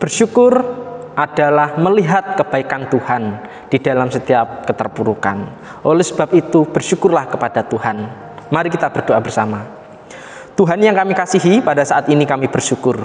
Bersyukur adalah melihat kebaikan Tuhan di dalam setiap keterpurukan. Oleh sebab itu, bersyukurlah kepada Tuhan. Mari kita berdoa bersama. Tuhan yang kami kasihi, pada saat ini kami bersyukur.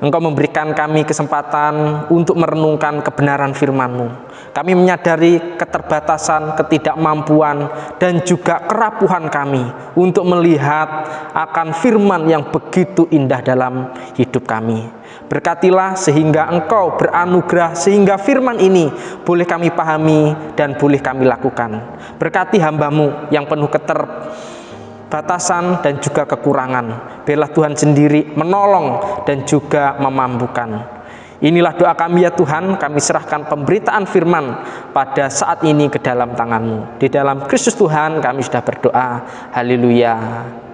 Engkau memberikan kami kesempatan untuk merenungkan kebenaran firman-Mu. Kami menyadari keterbatasan, ketidakmampuan, dan juga kerapuhan kami untuk melihat akan firman yang begitu indah dalam hidup kami. Berkatilah sehingga Engkau beranugerah sehingga firman ini boleh kami pahami dan boleh kami lakukan. Berkati hamba-Mu yang penuh keterbatasan dan juga kekurangan. Biarlah Tuhan sendiri menolong dan juga memampukan. Inilah doa kami ya Tuhan, kami serahkan pemberitaan firman pada saat ini ke dalam tangan-Mu. Di dalam Kristus Tuhan kami sudah berdoa. Haleluya.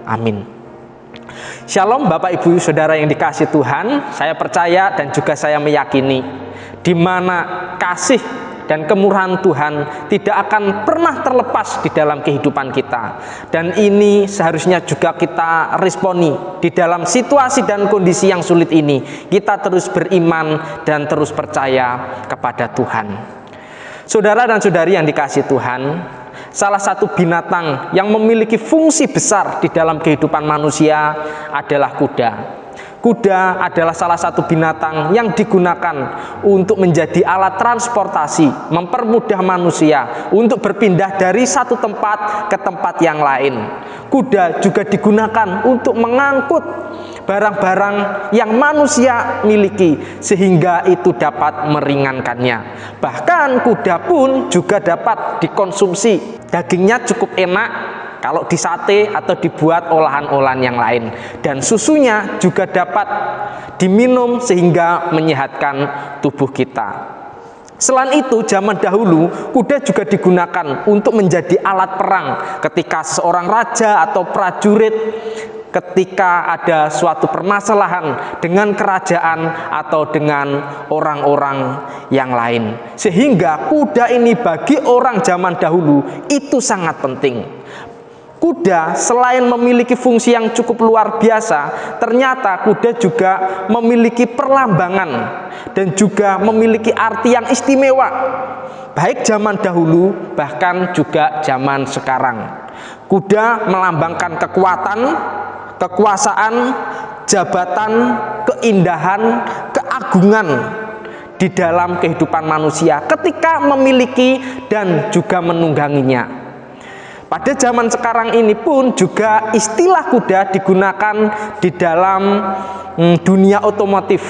Amin. Shalom Bapak Ibu Saudara yang dikasihi Tuhan. Saya percaya dan juga saya meyakini di mana kasih dan kemurahan Tuhan tidak akan pernah terlepas di dalam kehidupan kita. Dan ini seharusnya juga kita responi di dalam situasi dan kondisi yang sulit ini. Kita terus beriman dan terus percaya kepada Tuhan. Saudara dan saudari yang dikasihi Tuhan, salah satu binatang yang memiliki fungsi besar di dalam kehidupan manusia adalah kuda. Kuda adalah salah satu binatang yang digunakan untuk menjadi alat transportasi, mempermudah manusia untuk berpindah dari satu tempat ke tempat yang lain. Kuda juga digunakan untuk mengangkut barang-barang yang manusia miliki sehingga itu dapat meringankannya. Bahkan kuda pun juga dapat dikonsumsi. Dagingnya cukup enak kalau disate atau dibuat olahan-olahan yang lain, dan susunya juga dapat diminum sehingga menyehatkan tubuh kita. Selain itu, zaman dahulu kuda juga digunakan untuk menjadi alat perang ketika seorang raja atau prajurit ketika ada suatu permasalahan dengan kerajaan atau dengan orang-orang yang lain. Sehingga kuda ini bagi orang zaman dahulu itu sangat penting. Kuda selain memiliki fungsi yang cukup luar biasa, ternyata kuda juga memiliki perlambangan dan juga memiliki arti yang istimewa, baik zaman dahulu bahkan juga zaman sekarang. Kuda melambangkan kekuatan, kekuasaan, jabatan, keindahan, keagungan di dalam kehidupan manusia ketika memiliki dan juga menungganginya. Pada zaman sekarang ini pun juga istilah kuda digunakan di dalam dunia otomotif,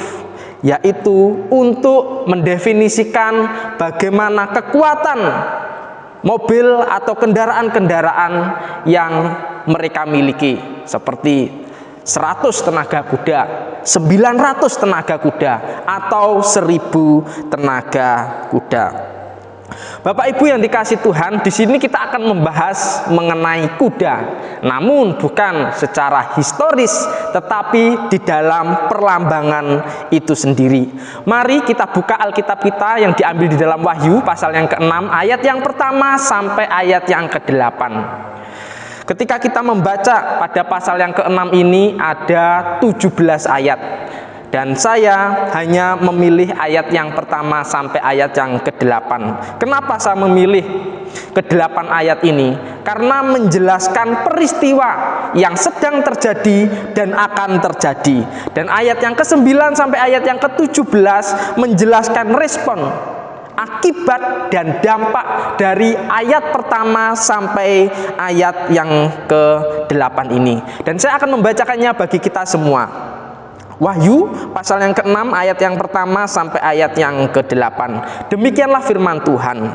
yaitu untuk mendefinisikan bagaimana kekuatan mobil atau kendaraan-kendaraan yang mereka miliki, seperti 100 tenaga kuda, 900 tenaga kuda, atau 1000 tenaga kuda. Bapak Ibu yang dikasihi Tuhan, di sini kita akan membahas mengenai kuda, namun bukan secara historis, tetapi di dalam perlambangan itu sendiri. Mari kita buka Alkitab kita yang diambil di dalam Wahyu pasal yang ke-6 ayat yang pertama sampai ayat yang ke-8. Ketika kita membaca pada pasal yang ke-6 ini ada 17 ayat. Dan saya hanya memilih ayat yang pertama sampai ayat yang ke-8. Kenapa saya memilih ke-8 ayat ini? Karena menjelaskan peristiwa yang sedang terjadi dan akan terjadi. Dan ayat yang ke-9 sampai ayat yang ke-17 menjelaskan respon, akibat dan dampak dari ayat pertama sampai ayat yang ke-8 ini. Dan saya akan membacakannya bagi kita semua. Wahyu pasal yang ke-6 ayat yang pertama sampai ayat yang ke-8. Demikianlah firman Tuhan.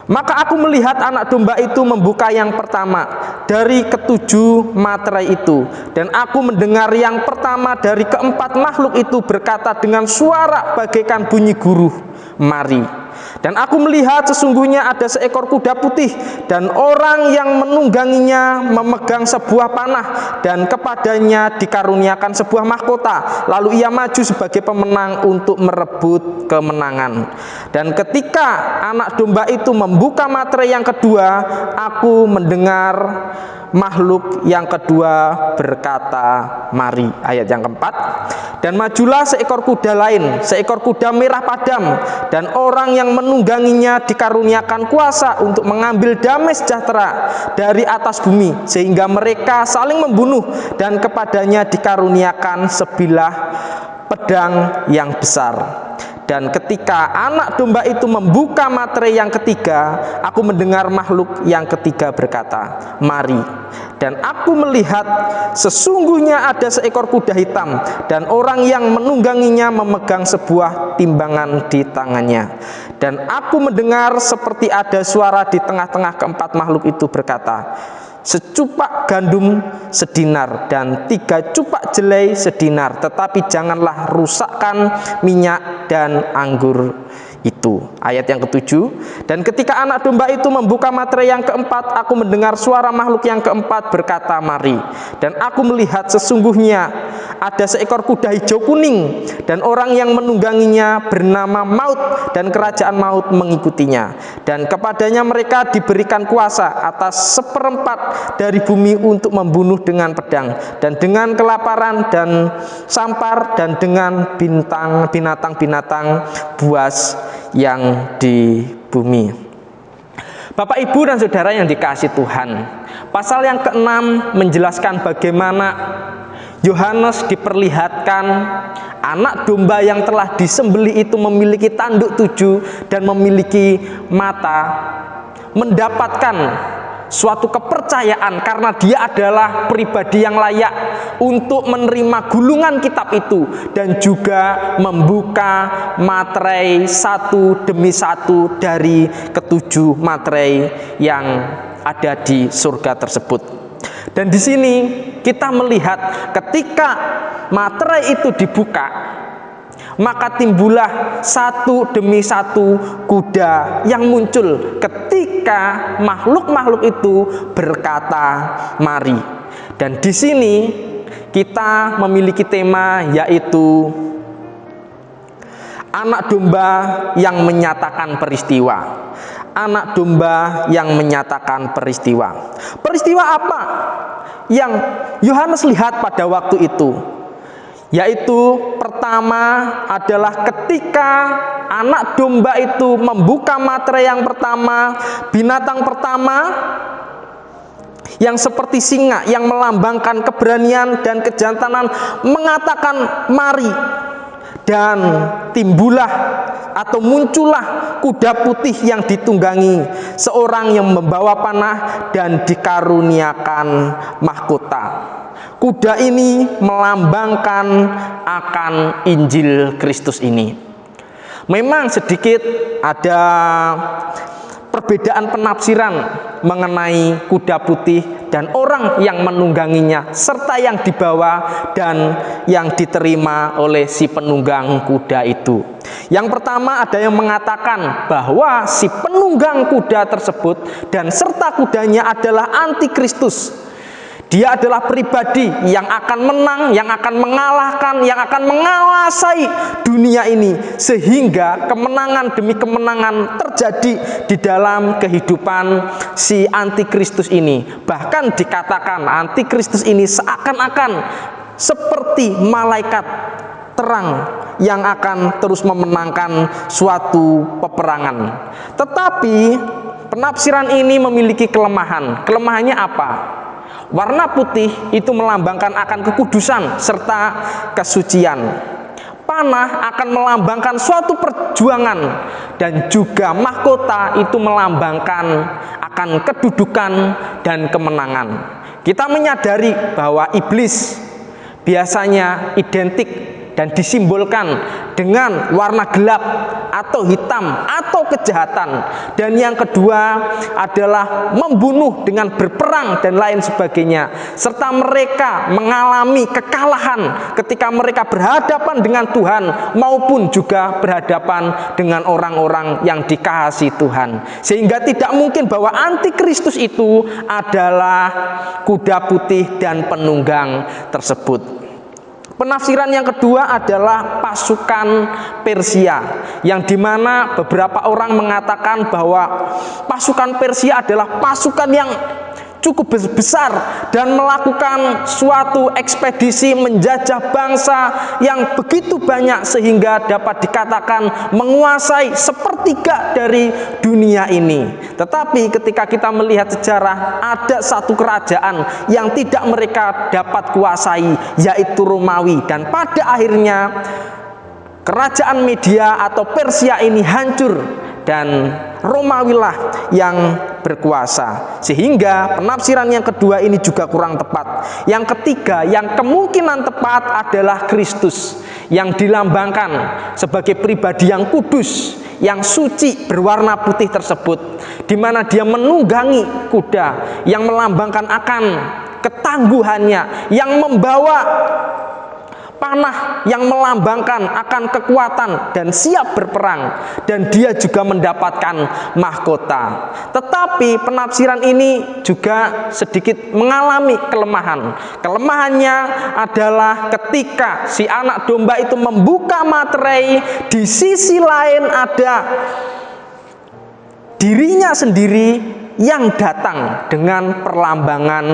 Maka aku melihat anak domba itu membuka yang pertama dari ketujuh materai itu, dan aku mendengar yang pertama dari keempat makhluk itu berkata dengan suara bagaikan bunyi guruh, mari. Dan aku melihat sesungguhnya ada seekor kuda putih, dan orang yang menungganginya memegang sebuah panah, dan kepadanya dikaruniakan sebuah mahkota. Lalu ia maju sebagai pemenang untuk merebut kemenangan. Dan ketika anak domba itu membuka materai yang kedua, aku mendengar makhluk yang kedua berkata, "Mari." Ayat yang keempat, dan majulah seekor kuda lain, seekor kuda merah padam, dan orang yang menungganginya dikaruniakan kuasa untuk mengambil damai sejahtera dari atas bumi, sehingga mereka saling membunuh, dan kepadanya dikaruniakan sebilah pedang yang besar. Dan ketika anak domba itu membuka materai yang ketiga, aku mendengar makhluk yang ketiga berkata, "Mari." Dan aku melihat sesungguhnya ada seekor kuda hitam, dan orang yang menungganginya memegang sebuah timbangan di tangannya. Dan aku mendengar seperti ada suara di tengah-tengah keempat makhluk itu berkata, "Secupak gandum sedinar dan 3 cupak jelai sedinar, tetapi janganlah rusakkan minyak dan anggur itu." Ayat yang ketujuh, dan ketika anak domba itu membuka materai yang keempat, aku mendengar suara makhluk yang keempat berkata, "Mari." Dan aku melihat sesungguhnya ada seekor kuda hijau kuning, dan orang yang menungganginya bernama Maut, dan kerajaan maut mengikutinya. Dan kepadanya mereka diberikan kuasa atas 1/4 dari bumi untuk membunuh dengan pedang, dan dengan kelaparan dan sampar, dan dengan binatang-binatang buas yang di bumi. Bapak, Ibu, dan Saudara yang dikasihi Tuhan, pasal yang ke-6 menjelaskan bagaimana Yohanes diperlihatkan anak domba yang telah disembelih itu memiliki tanduk 7 dan memiliki mata, mendapatkan suatu kepercayaan karena dia adalah pribadi yang layak untuk menerima gulungan kitab itu, dan juga membuka materai satu demi satu dari ke-7 materai yang ada di surga tersebut. Dan di sini kita melihat ketika materai itu dibuka, maka timbullah satu demi satu kuda yang muncul ketika makhluk-makhluk itu berkata, "Mari." Dan di sini kita memiliki tema, yaitu anak domba yang menyatakan peristiwa. Anak domba yang menyatakan peristiwa. Peristiwa apa yang Yohanes lihat pada waktu itu? Yaitu pertama adalah ketika anak domba itu membuka materai yang pertama, binatang pertama yang seperti singa yang melambangkan keberanian dan kejantanan mengatakan, "Mari." Dan timbullah atau muncullah kuda putih yang ditunggangi seorang yang membawa panah dan dikaruniakan mahkota. Kuda ini melambangkan akan Injil Kristus ini. Memang sedikit ada perbedaan penafsiran mengenai kuda putih dan orang yang menungganginya, serta yang dibawa dan yang diterima oleh si penunggang kuda itu. Yang pertama, ada yang mengatakan bahwa si penunggang kuda tersebut dan serta kudanya adalah antikristus. Dia adalah pribadi yang akan menang, yang akan mengalahkan, yang akan menguasai dunia ini, sehingga kemenangan demi kemenangan terjadi di dalam kehidupan si antikristus ini. Bahkan dikatakan antikristus ini seakan-akan seperti malaikat terang yang akan terus memenangkan suatu peperangan. Tetapi penafsiran ini memiliki kelemahan. Kelemahannya apa? Warna putih itu melambangkan akan kekudusan serta kesucian. Panah akan melambangkan suatu perjuangan, dan juga mahkota itu melambangkan akan kedudukan dan kemenangan. Kita menyadari bahwa iblis biasanya identik dan disimbolkan dengan warna gelap atau hitam atau kejahatan. Dan yang kedua adalah membunuh dengan berperang dan lain sebagainya. Serta mereka mengalami kekalahan ketika mereka berhadapan dengan Tuhan maupun juga berhadapan dengan orang-orang yang dikasihi Tuhan. Sehingga tidak mungkin bahwa antikristus itu adalah kuda putih dan penunggang tersebut. Penafsiran yang kedua adalah pasukan Persia, yang dimana beberapa orang mengatakan bahwa pasukan Persia adalah pasukan yang cukup besar dan melakukan suatu ekspedisi menjajah bangsa yang begitu banyak sehingga dapat dikatakan menguasai sepertiga dari dunia ini. Tetapi ketika kita melihat sejarah, ada satu kerajaan yang tidak mereka dapat kuasai, yaitu Romawi, dan pada akhirnya kerajaan Media atau Persia ini hancur dan Romawilah yang berkuasa. Sehingga penafsiran yang kedua ini juga kurang tepat. Yang ketiga, yang kemungkinan tepat adalah Kristus yang dilambangkan sebagai pribadi yang kudus, yang suci berwarna putih tersebut, di mana dia menunggangi kuda yang melambangkan akan ketangguhannya, yang membawa panah yang melambangkan akan kekuatan dan siap berperang, dan dia juga mendapatkan mahkota. Tetapi penafsiran ini juga sedikit mengalami kelemahan. Kelemahannya adalah ketika si anak domba itu membuka materai, di sisi lain ada dirinya sendiri yang datang dengan perlambangan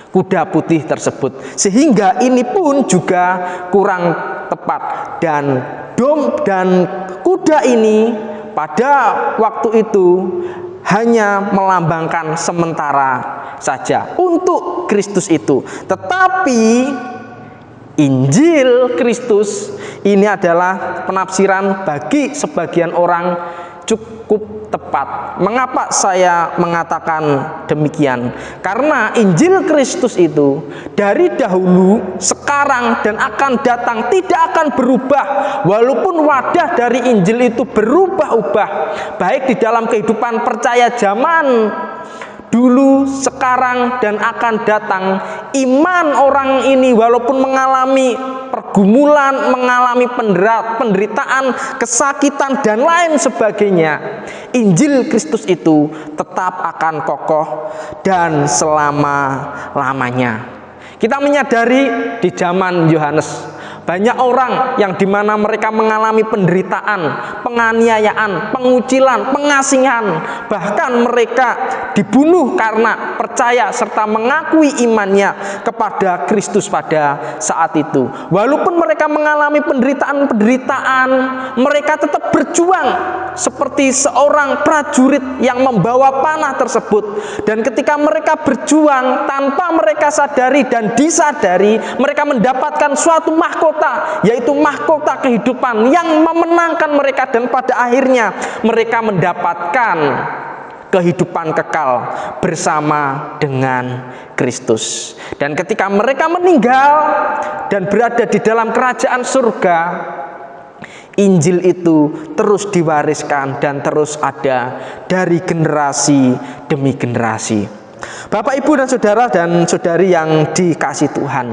kuda putih tersebut, sehingga ini pun juga kurang tepat. Dan kuda ini pada waktu itu hanya melambangkan sementara saja untuk Kristus itu. Tetapi Injil Kristus ini adalah penafsiran bagi sebagian orang cukup tepat. Mengapa saya mengatakan demikian? Karena Injil Kristus itu dari dahulu, sekarang, dan akan datang tidak akan berubah. Walaupun wadah dari Injil itu berubah-ubah, baik di dalam kehidupan percaya zaman dulu, sekarang, dan akan datang, iman orang ini walaupun mengalami pergumulan, mengalami penderitaan, kesakitan, dan lain sebagainya, Injil Kristus itu tetap akan kokoh dan selama-lamanya. Kita menyadari di zaman Yohanes banyak orang yang dimana mereka mengalami penderitaan, penganiayaan, pengucilan, pengasingan, bahkan mereka dibunuh karena percaya serta mengakui imannya kepada Kristus pada saat itu. Walaupun mereka mengalami penderitaan, mereka tetap berjuang seperti seorang prajurit yang membawa panah tersebut. Dan ketika mereka berjuang, tanpa mereka sadari dan disadari, mereka mendapatkan suatu mahkota, yaitu mahkota kehidupan yang memenangkan mereka, dan pada akhirnya mereka mendapatkan kehidupan kekal bersama dengan Kristus. Dan ketika mereka meninggal dan berada di dalam kerajaan surga, Injil itu terus diwariskan dan terus ada dari generasi demi generasi. Bapak, Ibu, dan saudara dan saudari yang dikasihi Tuhan,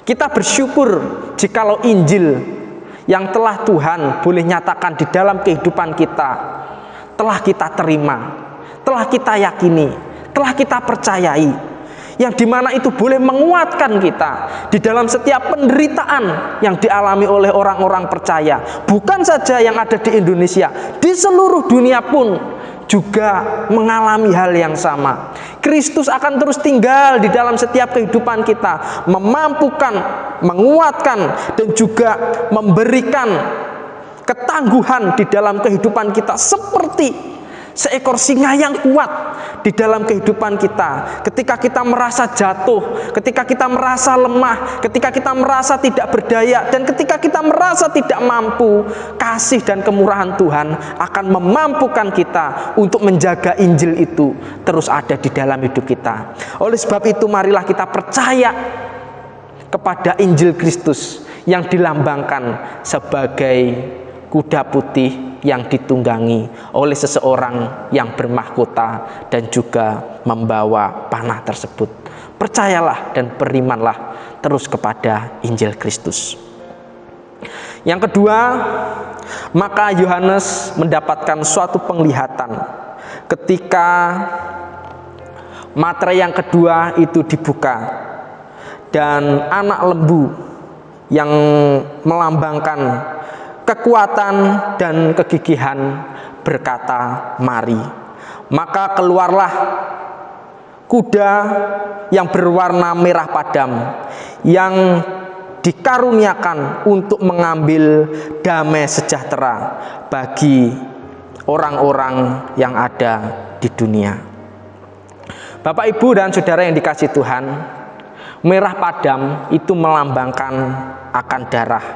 kita bersyukur jikalau Injil yang telah Tuhan boleh nyatakan di dalam kehidupan kita telah kita terima, telah kita yakini, telah kita percayai, yang dimana itu boleh menguatkan kita di dalam setiap penderitaan yang dialami oleh orang-orang percaya, bukan saja yang ada di Indonesia, di seluruh dunia pun juga mengalami hal yang sama. Kristus akan terus tinggal di dalam setiap kehidupan kita, memampukan, menguatkan, dan juga memberikan ketangguhan di dalam kehidupan kita, seperti seekor singa yang kuat di dalam kehidupan kita. Ketika kita merasa jatuh, ketika kita merasa lemah, ketika kita merasa tidak berdaya, dan ketika kita merasa tidak mampu, kasih dan kemurahan Tuhan akan memampukan kita untuk menjaga Injil itu terus ada di dalam hidup kita. Oleh sebab itu, marilah kita percaya kepada Injil Kristus yang dilambangkan sebagai kuda putih yang ditunggangi oleh seseorang yang bermahkota dan juga membawa panah tersebut. Percayalah dan berimanlah terus kepada Injil Kristus. Yang kedua, maka Yohanes mendapatkan suatu penglihatan ketika materai yang kedua itu dibuka, dan anak lembu yang melambangkan kekuatan dan kegigihan berkata, "Mari." Maka keluarlah kuda yang berwarna merah padam yang dikaruniakan untuk mengambil damai sejahtera bagi orang-orang yang ada di dunia. Bapak, Ibu, dan saudara yang dikasihi Tuhan, merah padam itu melambangkan akan darah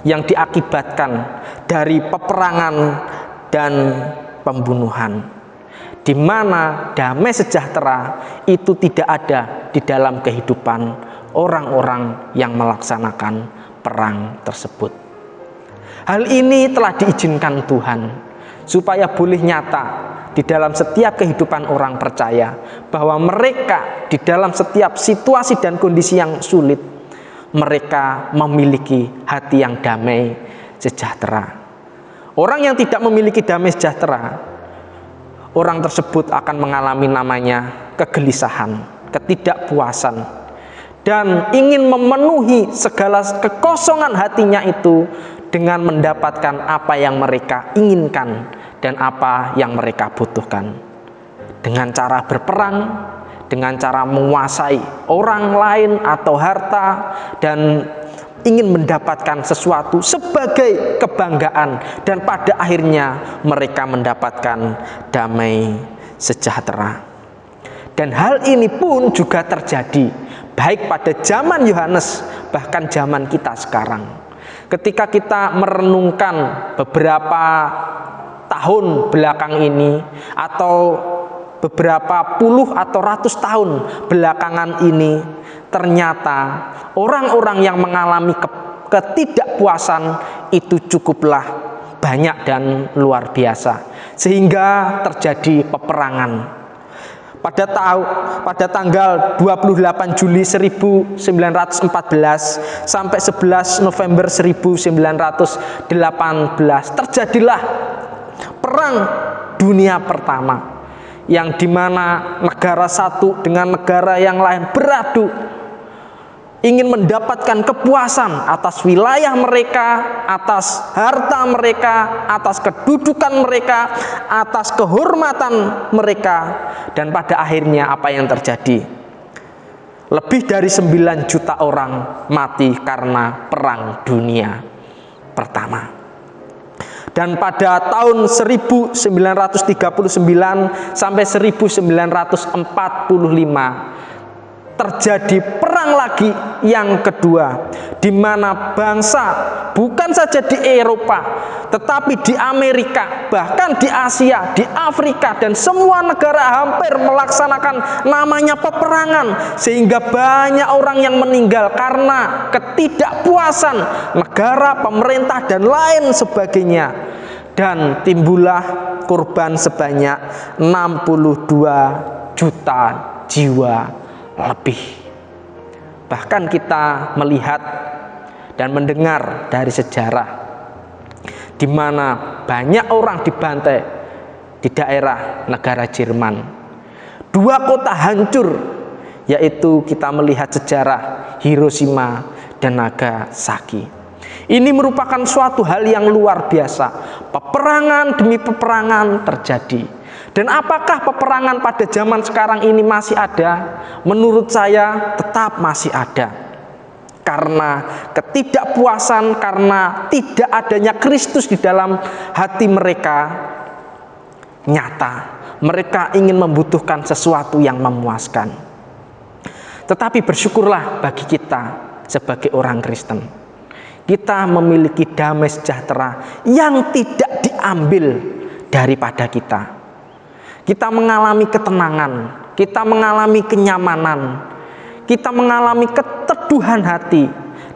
yang diakibatkan dari peperangan dan pembunuhan, di mana damai sejahtera itu tidak ada di dalam kehidupan orang-orang yang melaksanakan perang tersebut. Hal ini telah diizinkan Tuhan supaya boleh nyata di dalam setiap kehidupan orang percaya, bahwa mereka di dalam setiap situasi dan kondisi yang sulit, mereka memiliki hati yang damai sejahtera. Orang yang tidak memiliki damai sejahtera, orang tersebut akan mengalami namanya kegelisahan, ketidakpuasan, dan ingin memenuhi segala kekosongan hatinya itu dengan mendapatkan apa yang mereka inginkan dan apa yang mereka butuhkan, dengan cara berperang, dengan cara menguasai orang lain atau harta, dan ingin mendapatkan sesuatu sebagai kebanggaan, dan pada akhirnya mereka mendapatkan damai sejahtera. Dan hal ini pun juga terjadi baik pada zaman Yohanes, bahkan zaman kita sekarang. Ketika kita merenungkan beberapa tahun belakang ini, atau beberapa puluh atau ratus tahun belakangan ini, ternyata orang-orang yang mengalami ketidakpuasan itu cukuplah banyak dan luar biasa, sehingga terjadi peperangan. Pada tanggal 28 Juli 1914 sampai 11 November 1918 terjadilah Perang Dunia Pertama, yang dimana negara satu dengan negara yang lain beradu ingin mendapatkan kepuasan atas wilayah mereka, atas harta mereka, atas kedudukan mereka, atas kehormatan mereka. Dan pada akhirnya apa yang terjadi? Lebih dari 9 juta orang mati karena Perang Dunia Pertama. Dan pada tahun 1939 sampai 1945 terjadi perang lagi yang kedua, di mana bangsa bukan saja di Eropa, tetapi di Amerika, bahkan di Asia, di Afrika, dan semua negara hampir melaksanakan namanya peperangan, sehingga banyak orang yang meninggal karena ketidakpuasan negara, pemerintah, dan lain sebagainya. Dan timbullah korban sebanyak 62 juta jiwa lebih. Bahkan kita melihat dan mendengar dari sejarah di mana banyak orang dibantai di daerah negara Jerman. 2 kota hancur, yaitu kita melihat sejarah Hiroshima dan Nagasaki. Ini merupakan suatu hal yang luar biasa. Peperangan demi peperangan terjadi. Dan apakah peperangan pada zaman sekarang ini masih ada? Menurut saya tetap masih ada. Karena ketidakpuasan, karena tidak adanya Kristus di dalam hati mereka nyata. Mereka ingin membutuhkan sesuatu yang memuaskan. Tetapi bersyukurlah bagi kita sebagai orang Kristen. Kita memiliki damai sejahtera yang tidak diambil daripada kita. Kita mengalami ketenangan, kita mengalami kenyamanan, kita mengalami keteduhan hati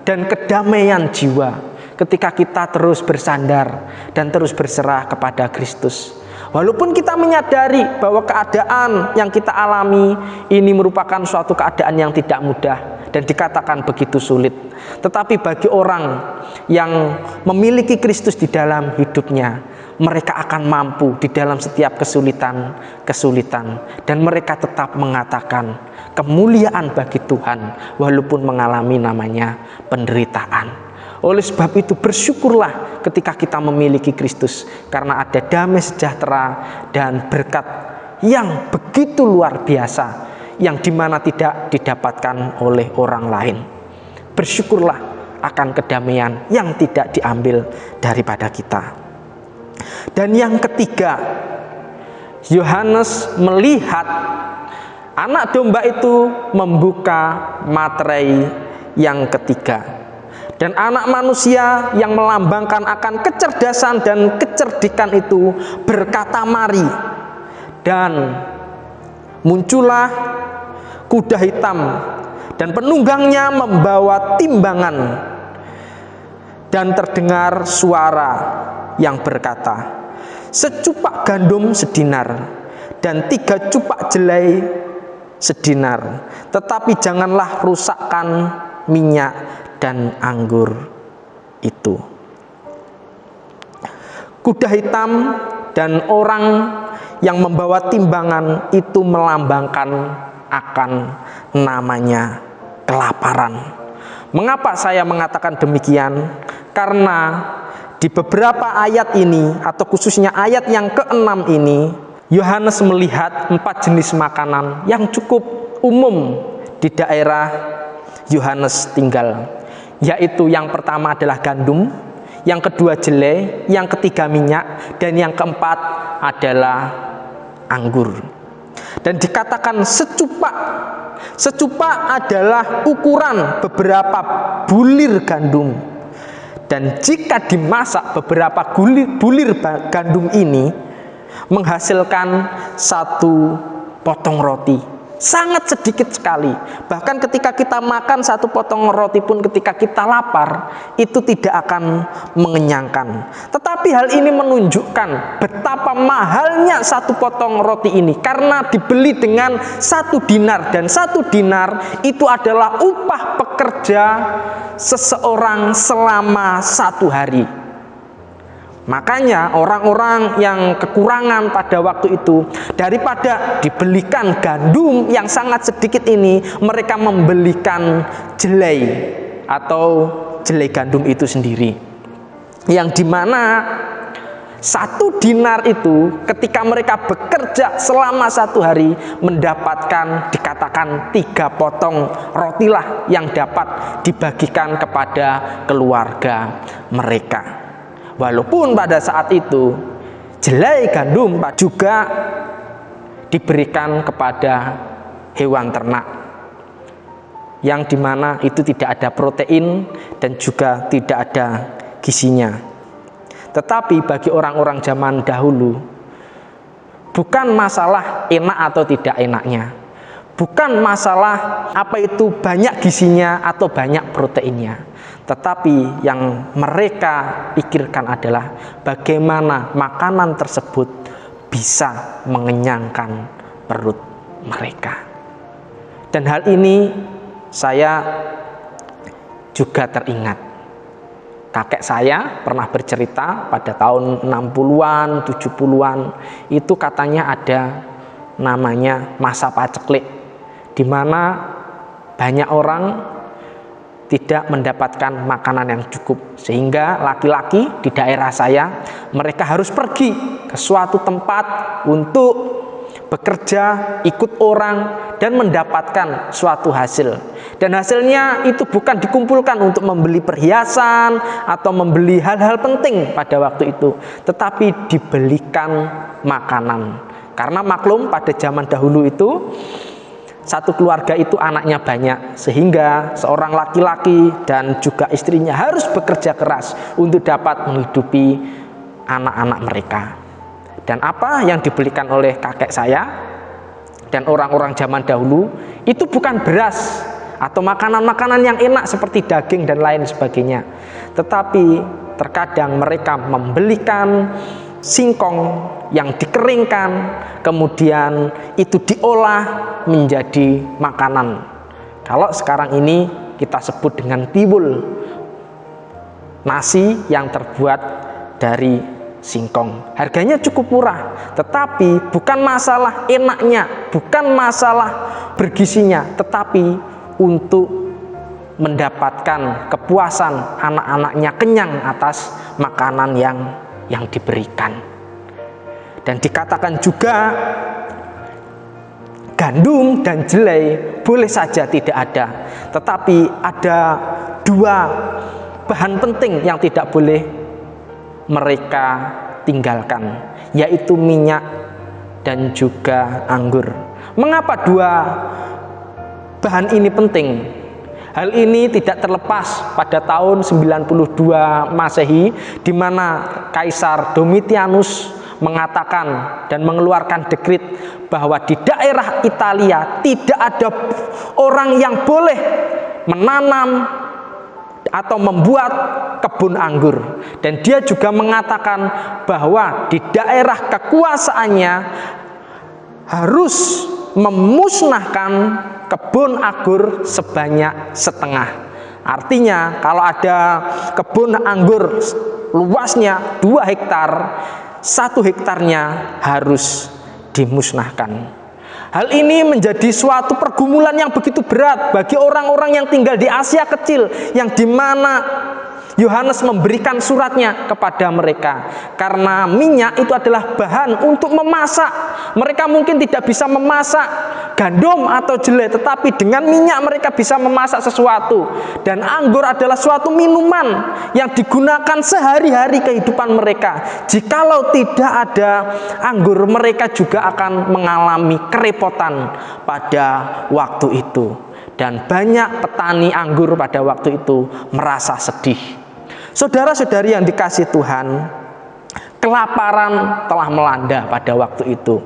dan kedamaian jiwa ketika kita terus bersandar dan terus berserah kepada Kristus. Walaupun kita menyadari bahwa keadaan yang kita alami ini merupakan suatu keadaan yang tidak mudah dan dikatakan begitu sulit, tetapi bagi orang yang memiliki Kristus di dalam hidupnya, mereka akan mampu di dalam setiap kesulitan dan mereka tetap mengatakan kemuliaan bagi Tuhan walaupun mengalami namanya penderitaan. Oleh sebab itu bersyukurlah ketika kita memiliki Kristus, karena ada damai sejahtera dan berkat yang begitu luar biasa yang dimana tidak didapatkan oleh orang lain. Bersyukurlah akan kedamaian yang tidak diambil daripada kita. Dan yang ketiga, Yohanes melihat anak domba itu membuka materai yang ketiga. Dan anak manusia yang melambangkan akan kecerdasan dan kecerdikan itu berkata, "Mari." Dan muncullah kuda hitam dan penunggangnya membawa timbangan. Dan terdengar suara yang berkata, "Secupak gandum sedinar dan 3 cupak jelai sedinar. Tetapi janganlah rusakkan minyak dan anggur itu." Kuda hitam dan orang yang membawa timbangan itu melambangkan akan namanya kelaparan. Mengapa saya mengatakan demikian? Karena di beberapa ayat ini, atau khususnya ayat yang ke-6 ini, Yohanes melihat 4 jenis makanan yang cukup umum di daerah Yohanes tinggal, yaitu yang pertama adalah gandum, yang kedua jelai, yang ketiga minyak, dan yang keempat adalah anggur. Dan dikatakan secupak. Secupak adalah ukuran beberapa bulir gandum. Dan jika dimasak, beberapa bulir gandum ini menghasilkan 1 potong roti. Sangat sedikit sekali. Bahkan ketika kita makan 1 potong roti pun ketika kita lapar, itu tidak akan mengenyangkan. Tetapi hal ini menunjukkan betapa mahalnya 1 potong roti ini. Karena dibeli dengan 1 dinar. Dan 1 dinar itu adalah upah pekerja seseorang selama 1 hari. Makanya orang-orang yang kekurangan pada waktu itu, daripada dibelikan gandum yang sangat sedikit ini, mereka membelikan jelai atau jelai gandum itu sendiri, yang dimana 1 dinar itu ketika mereka bekerja selama 1 hari mendapatkan, dikatakan 3 potong rotilah yang dapat dibagikan kepada keluarga mereka. Walaupun pada saat itu jelai gandum juga diberikan kepada hewan ternak, yang dimana itu tidak ada protein dan juga tidak ada gizinya. Tetapi bagi orang-orang zaman dahulu, bukan masalah enak atau tidak enaknya, bukan masalah apa itu banyak gizinya atau banyak proteinnya, tetapi yang mereka pikirkan adalah bagaimana makanan tersebut bisa mengenyangkan perut mereka. Dan hal ini saya juga teringat. Kakek saya pernah bercerita pada tahun 60-an, 70-an, itu katanya ada namanya masa paceklik, di mana banyak orang tidak mendapatkan makanan yang cukup, sehingga laki-laki di daerah saya mereka harus pergi ke suatu tempat untuk bekerja, ikut orang dan mendapatkan suatu hasil. Dan hasilnya itu bukan dikumpulkan untuk membeli perhiasan atau membeli hal-hal penting pada waktu itu, tetapi dibelikan makanan. Karena maklum pada zaman dahulu itu 1 keluarga itu anaknya banyak, sehingga seorang laki-laki dan juga istrinya harus bekerja keras untuk dapat menghidupi anak-anak mereka. Dan apa yang dibelikan oleh kakek saya dan orang-orang zaman dahulu itu bukan beras atau makanan-makanan yang enak seperti daging dan lain sebagainya, tetapi terkadang mereka membelikan singkong yang dikeringkan, kemudian itu diolah menjadi makanan. Kalau sekarang ini kita sebut dengan tiwul, nasi yang terbuat dari singkong. Harganya cukup murah, tetapi bukan masalah enaknya, bukan masalah bergizinya, tetapi untuk mendapatkan kepuasan anak-anaknya kenyang atas makanan yang diberikan. Dan dikatakan juga gandum dan jelai boleh saja tidak ada, tetapi ada dua bahan penting yang tidak boleh mereka tinggalkan, yaitu minyak dan juga anggur. Mengapa dua bahan ini penting? Hal ini tidak terlepas pada tahun 92 Masehi, di mana Kaisar Domitianus mengatakan dan mengeluarkan dekrit bahwa di daerah Italia tidak ada orang yang boleh menanam atau membuat kebun anggur. Dan dia juga mengatakan bahwa di daerah kekuasaannya harus memusnahkan kebun anggur sebanyak setengah. Artinya kalau ada kebun anggur luasnya 2 hektar, 1 hektarnya harus dimusnahkan. Hal ini menjadi suatu pergumulan yang begitu berat bagi orang-orang yang tinggal di Asia Kecil, yang dimana Yohanes memberikan suratnya kepada mereka, karena minyak itu adalah bahan untuk memasak. Mereka mungkin tidak bisa memasak gandum atau jelai, tetapi dengan minyak mereka bisa memasak sesuatu. Dan anggur adalah suatu minuman yang digunakan sehari-hari kehidupan mereka. Jikalau tidak ada anggur, mereka juga akan mengalami kerepotan pada waktu itu. Dan banyak petani anggur pada waktu itu merasa sedih. Saudara-saudari yang dikasihi Tuhan, kelaparan telah melanda pada waktu itu.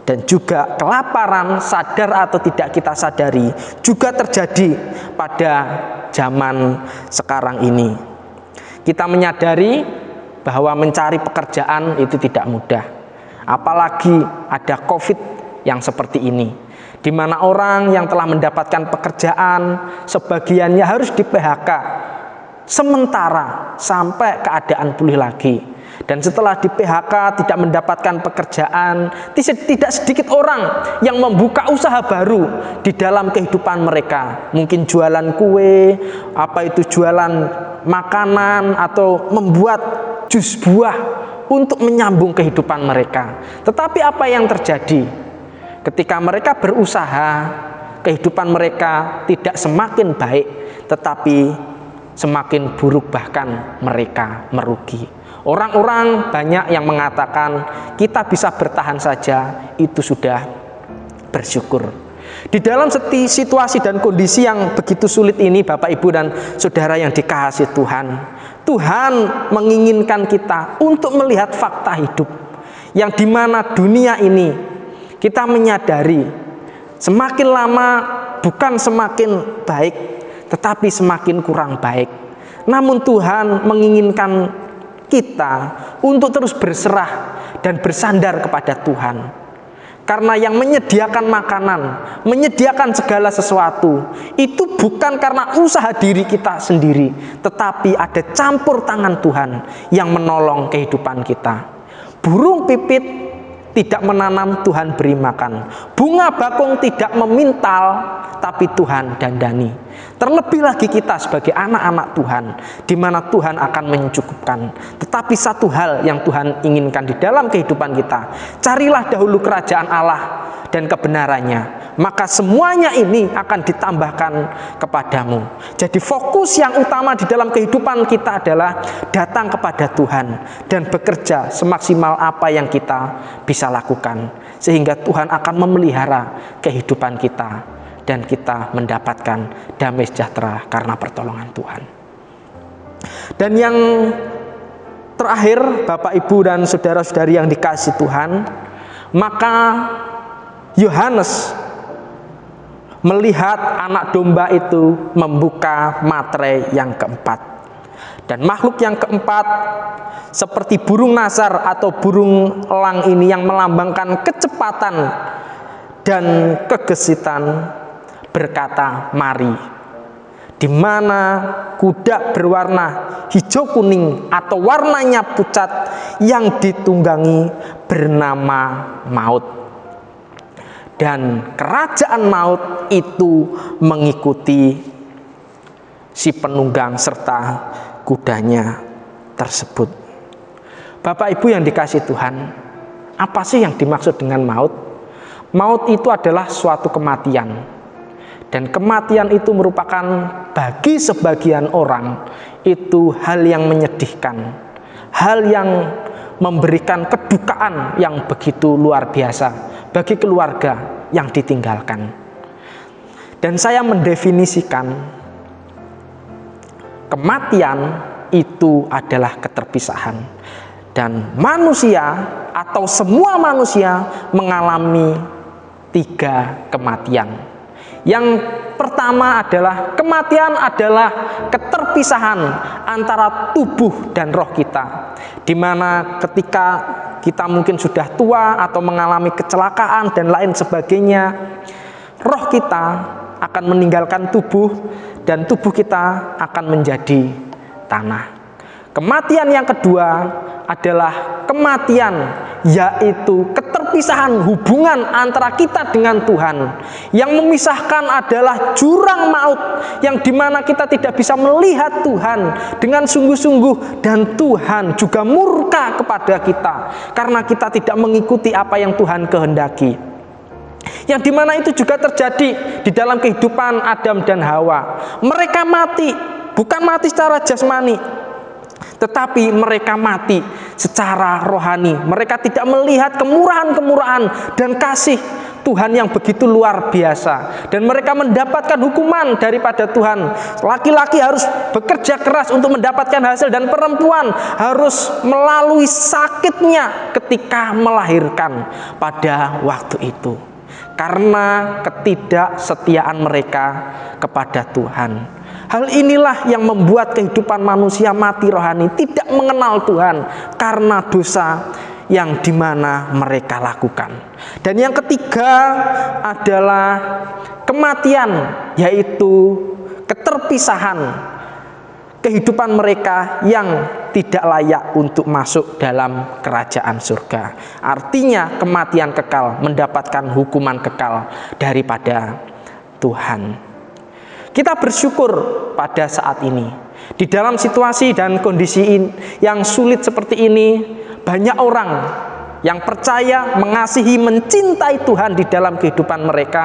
Dan juga kelaparan, sadar atau tidak kita sadari, juga terjadi pada zaman sekarang ini. Kita menyadari bahwa mencari pekerjaan itu tidak mudah. Apalagi ada COVID yang seperti ini, di mana orang yang telah mendapatkan pekerjaan sebagiannya harus di PHK sementara sampai keadaan pulih lagi. Dan setelah di PHK tidak mendapatkan pekerjaan, tidak sedikit orang yang membuka usaha baru di dalam kehidupan mereka. Mungkin jualan kue, jualan makanan, atau membuat jus buah untuk menyambung kehidupan mereka. Tetapi apa yang terjadi? Ketika mereka berusaha, kehidupan mereka tidak semakin baik, tetapi semakin buruk, bahkan mereka merugi. Orang-orang banyak yang mengatakan kita bisa bertahan saja, itu sudah bersyukur. Di dalam situasi dan kondisi yang begitu sulit ini, Bapak, Ibu, dan Saudara yang dikasihi Tuhan, Tuhan menginginkan kita untuk melihat fakta hidup, yang dimana dunia ini kita menyadari semakin lama bukan semakin baik, tetapi semakin kurang baik. Namun Tuhan menginginkan kita untuk terus berserah dan bersandar kepada Tuhan. Karena yang menyediakan makanan, menyediakan segala sesuatu, itu bukan karena usaha diri kita sendiri, tetapi ada campur tangan Tuhan yang menolong kehidupan kita. Burung pipit tidak menanam, Tuhan beri makan. Bunga bakung tidak memintal, tapi Tuhan dandani. Terlebih lagi kita sebagai anak-anak Tuhan, di mana Tuhan akan mencukupkan. Tetapi satu hal yang Tuhan inginkan di dalam kehidupan kita, carilah dahulu kerajaan Allah dan kebenarannya, maka semuanya ini akan ditambahkan kepadamu. Jadi fokus yang utama di dalam kehidupan kita adalah datang kepada Tuhan dan bekerja semaksimal apa yang kita bisa lakukan, sehingga Tuhan akan memelihara kehidupan kita dan kita mendapatkan damai sejahtera karena pertolongan Tuhan. Dan yang terakhir, Bapak, Ibu, dan saudara-saudari yang dikasihi Tuhan, maka Yohanes melihat anak domba itu membuka materai yang keempat. Dan makhluk yang keempat seperti burung nasar atau burung elang ini yang melambangkan kecepatan dan kegesitan berkata, "Mari." Di mana kuda berwarna hijau kuning atau warnanya pucat yang ditunggangi bernama Maut. Dan kerajaan maut itu mengikuti si penunggang serta kudanya tersebut. Bapak, Ibu yang dikasihi Tuhan, apa sih yang dimaksud dengan maut? Maut itu adalah suatu kematian. Dan kematian itu merupakan bagi sebagian orang itu hal yang menyedihkan, hal yang memberikan kedukaan yang begitu luar biasa bagi keluarga yang ditinggalkan. Dan saya mendefinisikan kematian itu adalah keterpisahan. Dan manusia atau semua manusia mengalami 3 kematian. Yang pertama adalah kematian adalah keterpisahan antara tubuh dan roh kita, di mana ketika kita mungkin sudah tua atau mengalami kecelakaan dan lain sebagainya, roh kita akan meninggalkan tubuh dan tubuh kita akan menjadi tanah. Kematian yang kedua adalah kematian, yaitu keterpisahan hubungan antara kita dengan Tuhan. Yang memisahkan adalah jurang maut, yang dimana kita tidak bisa melihat Tuhan dengan sungguh-sungguh, dan Tuhan juga murka kepada kita karena kita tidak mengikuti apa yang Tuhan kehendaki. Yang dimana itu juga terjadi di dalam kehidupan Adam dan Hawa. Mereka mati, bukan mati secara jasmani, tetapi mereka mati secara rohani. Mereka tidak melihat kemurahan-kemurahan dan kasih Tuhan yang begitu luar biasa. Dan mereka mendapatkan hukuman daripada Tuhan. Laki-laki harus bekerja keras untuk mendapatkan hasil, dan perempuan harus melalui sakitnya ketika melahirkan pada waktu itu, karena ketidaksetiaan mereka kepada Tuhan. Hal inilah yang membuat kehidupan manusia mati rohani, tidak mengenal Tuhan karena dosa yang dimana mereka lakukan. Dan yang ketiga adalah kematian, yaitu keterpisahan kehidupan mereka yang tidak layak untuk masuk dalam kerajaan surga. Artinya kematian kekal, mendapatkan hukuman kekal daripada Tuhan. Kita bersyukur pada saat ini, di dalam situasi dan kondisi yang sulit seperti ini, banyak orang yang percaya, mengasihi, mencintai Tuhan di dalam kehidupan mereka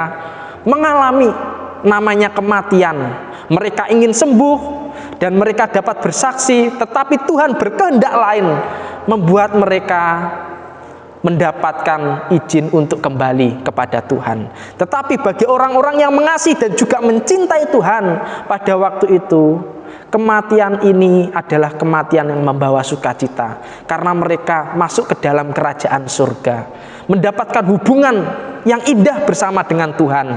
mengalami namanya kematian. Mereka ingin sembuh dan mereka dapat bersaksi, tetapi Tuhan berkehendak lain membuat mereka mendapatkan izin untuk kembali kepada Tuhan. Tetapi bagi orang-orang yang mengasihi dan juga mencintai Tuhan pada waktu itu, kematian ini adalah kematian yang membawa sukacita, karena mereka masuk ke dalam kerajaan surga, mendapatkan hubungan yang indah bersama dengan Tuhan,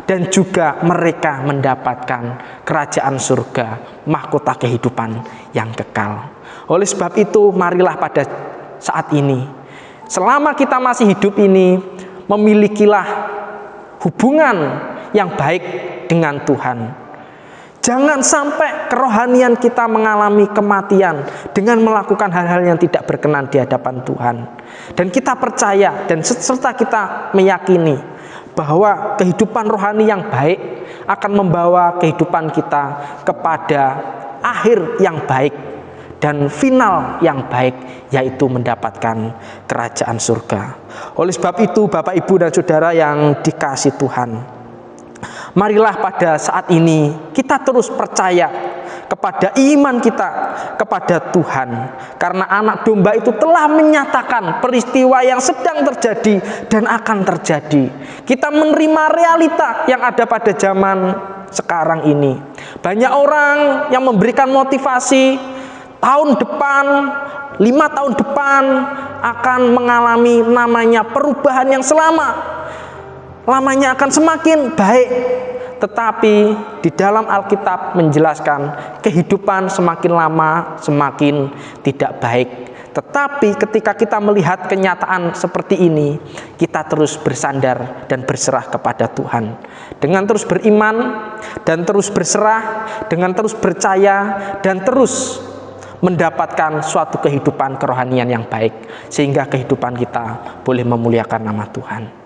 dan juga mereka mendapatkan kerajaan surga, mahkota kehidupan yang kekal. Oleh sebab itu, marilah pada saat ini, selama kita masih hidup ini, memilikilah hubungan yang baik dengan Tuhan. Jangan sampai kerohanian kita mengalami kematian dengan melakukan hal-hal yang tidak berkenan di hadapan Tuhan. Dan kita percaya dan serta kita meyakini bahwa kehidupan rohani yang baik akan membawa kehidupan kita kepada akhir yang baik dan final yang baik, yaitu mendapatkan kerajaan surga. Oleh sebab itu, Bapak, Ibu, dan Saudara yang dikasihi Tuhan, marilah pada saat ini kita terus percaya kepada iman kita kepada Tuhan, karena anak domba itu telah menyatakan peristiwa yang sedang terjadi dan akan terjadi. Kita menerima realita yang ada pada zaman sekarang ini. Banyak orang yang memberikan motivasi, tahun depan, 5 tahun depan akan mengalami namanya perubahan yang lamanya akan semakin baik. Tetapi di dalam Alkitab menjelaskan kehidupan semakin lama semakin tidak baik. Tetapi ketika kita melihat kenyataan seperti ini, kita terus bersandar dan berserah kepada Tuhan. Dengan terus beriman dan terus berserah, dengan terus percaya dan terus mendapatkan suatu kehidupan kerohanian yang baik, sehingga kehidupan kita boleh memuliakan nama Tuhan.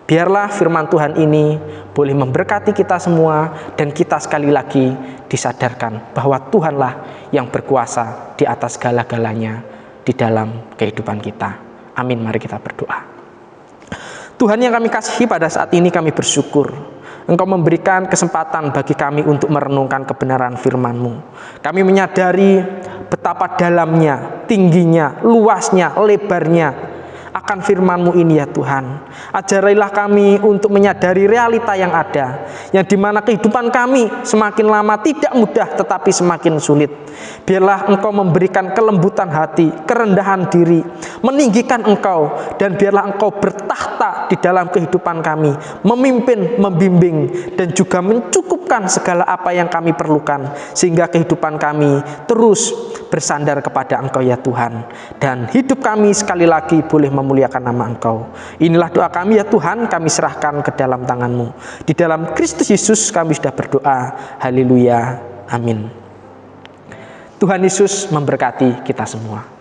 Biarlah firman Tuhan ini boleh memberkati kita semua, dan kita sekali lagi disadarkan bahwa Tuhanlah yang berkuasa di atas segala-galanya di dalam kehidupan kita. Amin. Mari kita berdoa. Tuhan yang kami kasihi, pada saat ini kami bersyukur Engkau memberikan kesempatan bagi kami untuk merenungkan kebenaran firman-Mu. Kami menyadari betapa dalamnya, tingginya, luasnya, lebarnya akan firman-Mu ini ya Tuhan. Ajarilah kami untuk menyadari realita yang ada, yang dimana kehidupan kami semakin lama tidak mudah tetapi semakin sulit. Biarlah Engkau memberikan kelembutan hati, kerendahan diri, meninggikan Engkau, dan biarlah Engkau bertahta di dalam kehidupan kami, memimpin, membimbing, dan juga mencukupkan segala apa yang kami perlukan, sehingga kehidupan kami terus bersandar kepada Engkau ya Tuhan, dan hidup kami sekali lagi boleh memuliakan nama Engkau. Inilah doa kami ya Tuhan, kami serahkan ke dalam tangan-Mu. Di dalam Kristus Yesus kami sudah berdoa. Haleluya, amin. Tuhan Yesus memberkati kita semua.